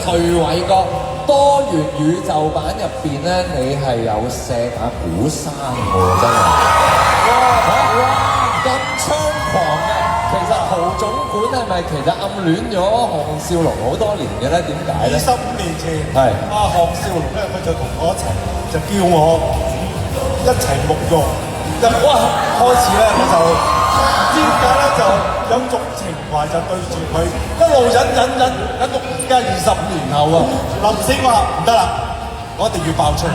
徐偉哥多元宇宙版入邊咧，你係有錫阿古生喎，真係哇咁猖狂嘅！其實豪總管係咪其實暗戀咗項少龍好多年嘅咧？點解咧25年前，係項少龍咧，佢就同我一齊，就叫我一齊沐浴。哇！開始咧，我就唔知點解咧，就有種情懷就對住佢，一路忍到而家25年後啊！臨死我話唔得啦，我一定要爆出嚟。